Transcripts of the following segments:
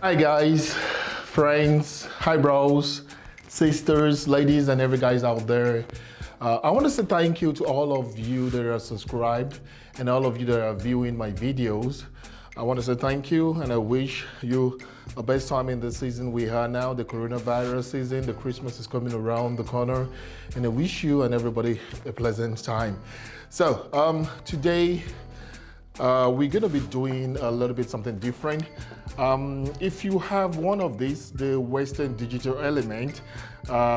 Hi guys, friends, hi bros, sisters, ladies, and every guys out there. I want to say thank you to all of you that are subscribed and all of you that are viewing my videos. I want to say thank you and I wish you a best time in the season we are now, the coronavirus season. The Christmas is coming around the corner and I wish you and everybody a pleasant time. So today we're going to be doing a little bit something different. If you have one of these, the Western Digital Element,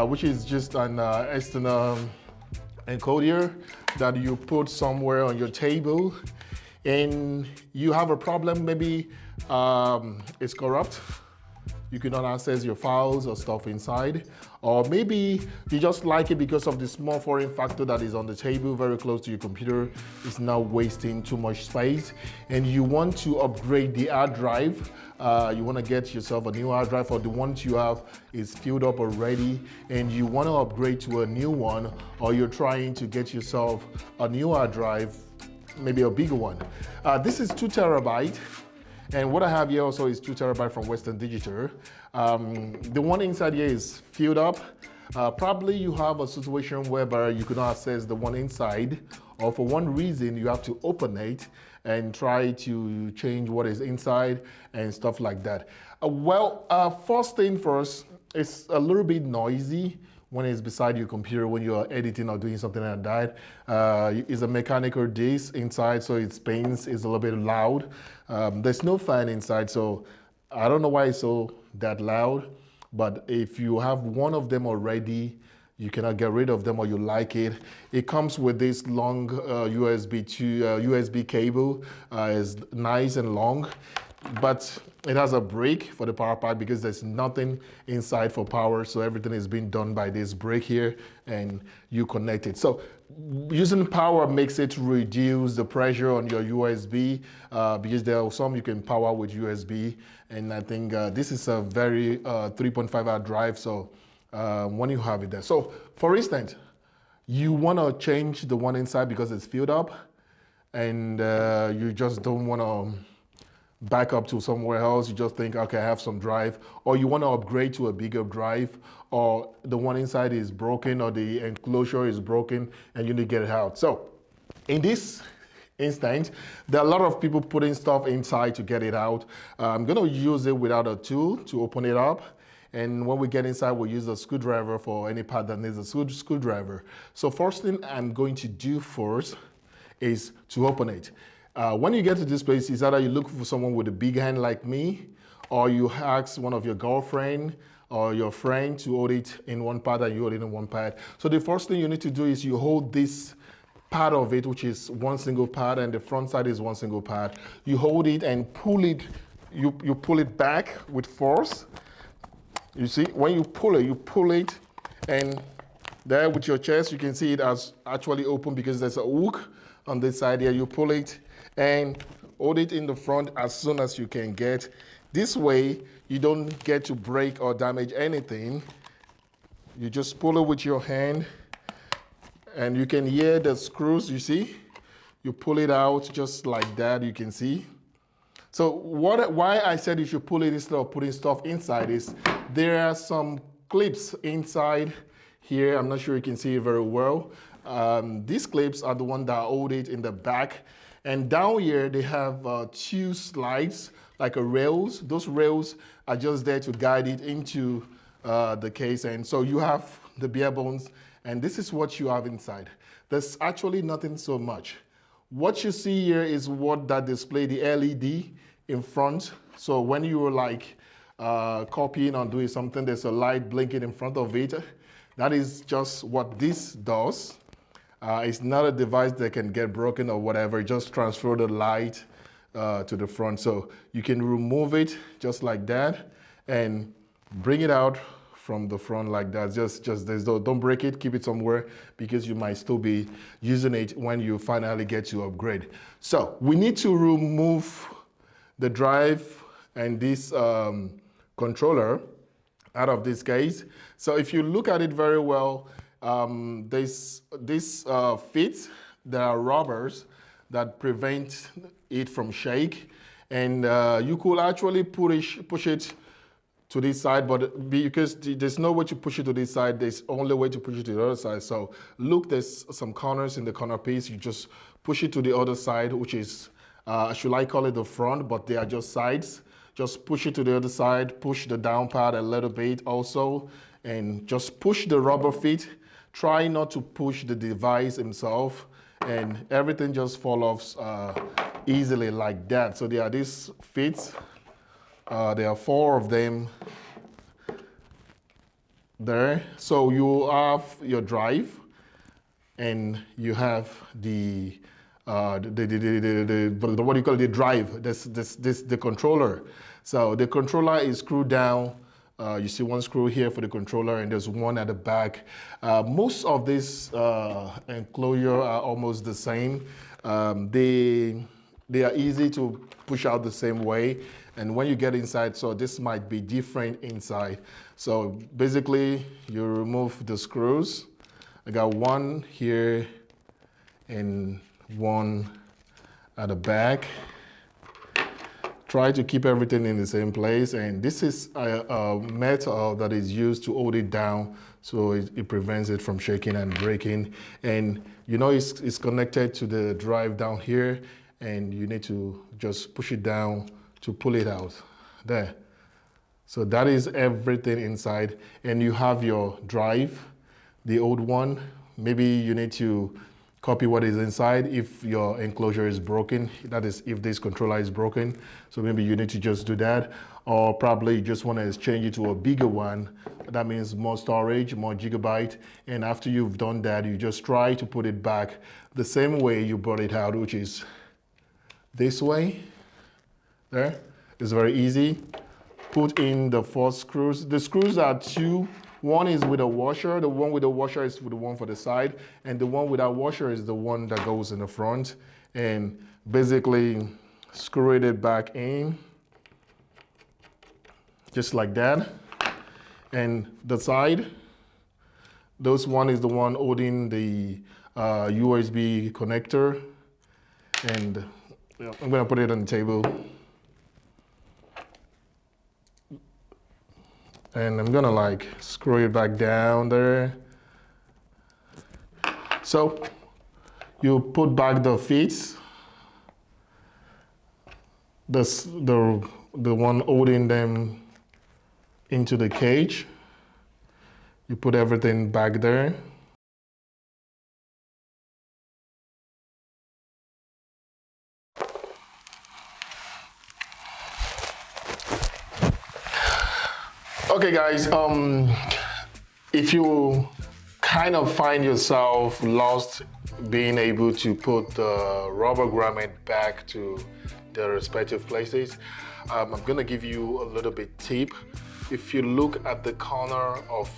which is just an external encoder that you put somewhere on your table, and you have a problem, maybe it's corrupt, you cannot access your files or stuff inside, or maybe you just like it because of the small foreign factor that is on the table very close to your computer. It's now wasting too much space and you want to upgrade the hard drive. You want to get yourself a new hard drive, or the ones you have is filled up already and you want to upgrade to a new one, or you're trying to get yourself a new hard drive, maybe a bigger one. This is 2 terabyte. And what I have here also is 2 terabyte from Western Digital. The one inside here is filled up. Probably you have a situation whereby you cannot access the one inside, or for one reason you have to open it and try to change what is inside and stuff like that. First thing first, it's a little bit noisy when it's beside your computer when you're editing or doing something like that. It's a mechanical disc inside, so it spins, it's a little bit loud. There's no fan inside, so I don't know why it's so that loud, but if you have one of them already, you cannot get rid of them or you like it. It comes with this long USB cable. It's nice and long, but it has a brick for the power pack because there's nothing inside for power, so everything is being done by this brick here and you connect it. So using power makes it reduce the pressure on your USB because there are some you can power with USB, and I think this is a very 3.5 hour drive, so when you have it there. So for instance, you want to change the one inside because it's filled up and you just don't want to back up to somewhere else. You just think, okay, I have some drive, or you want to upgrade to a bigger drive, or the one inside is broken or the enclosure is broken and you need to get it out. So in this instance, there are a lot of people putting stuff inside to get it out. I'm going to use it without a tool to open it up. And when we get inside, we'll use a screwdriver for any part that needs a screwdriver. So first thing I'm going to do first is to open it. When you get to this place, it's either you look for someone with a big hand like me, or you ask one of your girlfriend or your friend to hold it in one part and you hold it in one part. So the first thing you need to do is you hold this part of it, which is one single part, and the front side is one single part. You hold it and pull it, you pull it back with force. You see, when you pull it, and there with your chest, you can see it as actually open because there's a hook on this side here. You pull it and hold it in the front as soon as you can get. This way, you don't get to break or damage anything. You just pull it with your hand and you can hear the screws, you see? You pull it out just like that, you can see. So why I said you should pull it instead of putting stuff inside is there are some clips inside here. I'm not sure you can see it very well. These clips are the ones that hold it in the back. And down here, they have 2 slides, like a rails. Those rails are just there to guide it into the case. And so you have the bare bones, and this is what you have inside. There's actually nothing so much. What you see here is what that display, the LED in front. So when you were like copying or doing something, there's a light blinking in front of it. That is just what this does. It's not a device that can get broken or whatever. Just transfer the light to the front. So you can remove it just like that and bring it out from the front like that. Just don't break it, keep it somewhere because you might still be using it when you finally get to upgrade. So we need to remove the drive and this controller out of this case. So if you look at it very well, this feet, there are rubbers that prevent it from shake. And you could actually push it to this side, but because there's no way to push it to this side, there's only way to push it to the other side. So look, there's some corners in the corner piece. You just push it to the other side, which is, should I call it the front, but they are just sides. Just push it to the other side, push the down part a little bit also, and just push the rubber feet. Try not to push the device himself, and everything just falls off easily like that. So there are these feet. There are 4 of them there. So you have your drive, and you have the what do you call it? The drive. The controller. So the controller is screwed down. You see one screw here for the controller, and there's one at the back. Most of these enclosure are almost the same. They are easy to push out the same way. And when you get inside, so this might be different inside. So basically, you remove the screws. I got one here and one at the back. Try to keep everything in the same place. And this is a metal that is used to hold it down, so it prevents it from shaking and breaking. And you know it's connected to the drive down here, and you need to just push it down to pull it out. There. So that is everything inside. And you have your drive, the old one. Maybe you need to copy what is inside if your enclosure is broken. That is, if this controller is broken. So maybe you need to just do that. Or probably you just want to exchange it to a bigger one. That means more storage, more gigabyte. And after you've done that, you just try to put it back the same way you brought it out, which is this way. There. It's very easy. Put in the 4 screws. The screws are 2. One is with a washer. The one with the washer is the one for the side. And the one without washer is the one that goes in the front. And basically screw it back in. Just like that. And the side, this one is the one holding the USB connector. And I'm gonna put it on the table. And I'm gonna like screw it back down there. So you put back the feet. The one holding them into the cage. You put everything back there. Okay guys, if you kind of find yourself lost being able to put the rubber grommet back to the respective places, I'm gonna give you a little bit tip. If you look at the corner of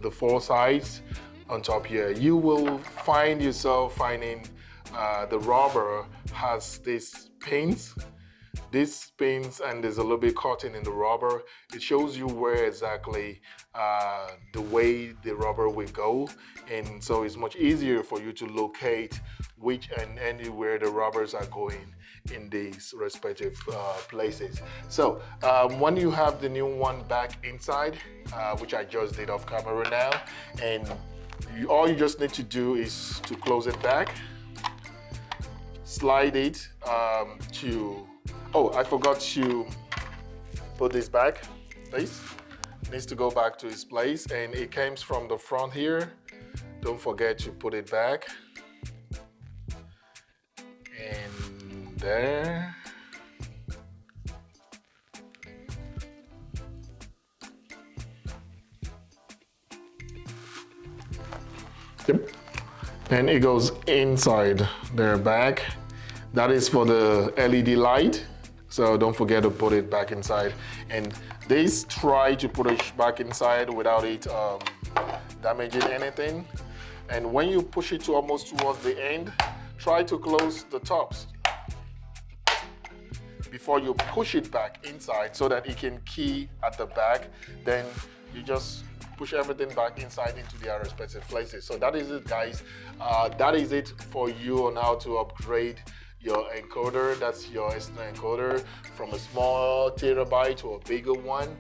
the 4 sides on top here, you will find yourself finding the rubber has these pins. These pins, and there's a little bit cotton in the rubber. It shows you where exactly the way the rubber will go, and so it's much easier for you to locate which and anywhere the rubbers are going in these respective places. So when you have the new one back inside, which I just did off camera now, and all you just need to do is to close it back, slide it to. Oh, I forgot to put this back. This needs to go back to its place, and it comes from the front here. Don't forget to put it back. And there. Yep. And it goes inside their back. That is for the LED light. So don't forget to put it back inside. And this, try to put it back inside without it damaging anything. And when you push it to almost towards the end, try to close the tops before you push it back inside so that it can key at the back. Then you just push everything back inside into their respective places. So that is it, guys. That is it for you on how to upgrade your encoder, that's your external encoder, from a small terabyte to a bigger one.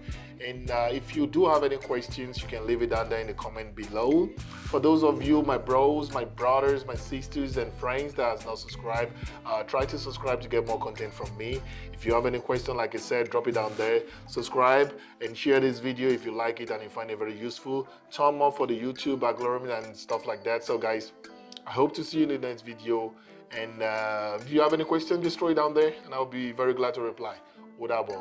And if you do have any questions, you can leave it down there in the comment below. For those of you, my bros, my brothers, my sisters and friends that has not subscribed, try to subscribe to get more content from me. If you have any question, like I said, drop it down there. Subscribe and share this video if you like it and you find it very useful. Thumb up for the YouTube algorithm and stuff like that. So guys, I hope to see you in the next video. And if you have any questions, just throw it down there and I'll be very glad to reply. Udabo.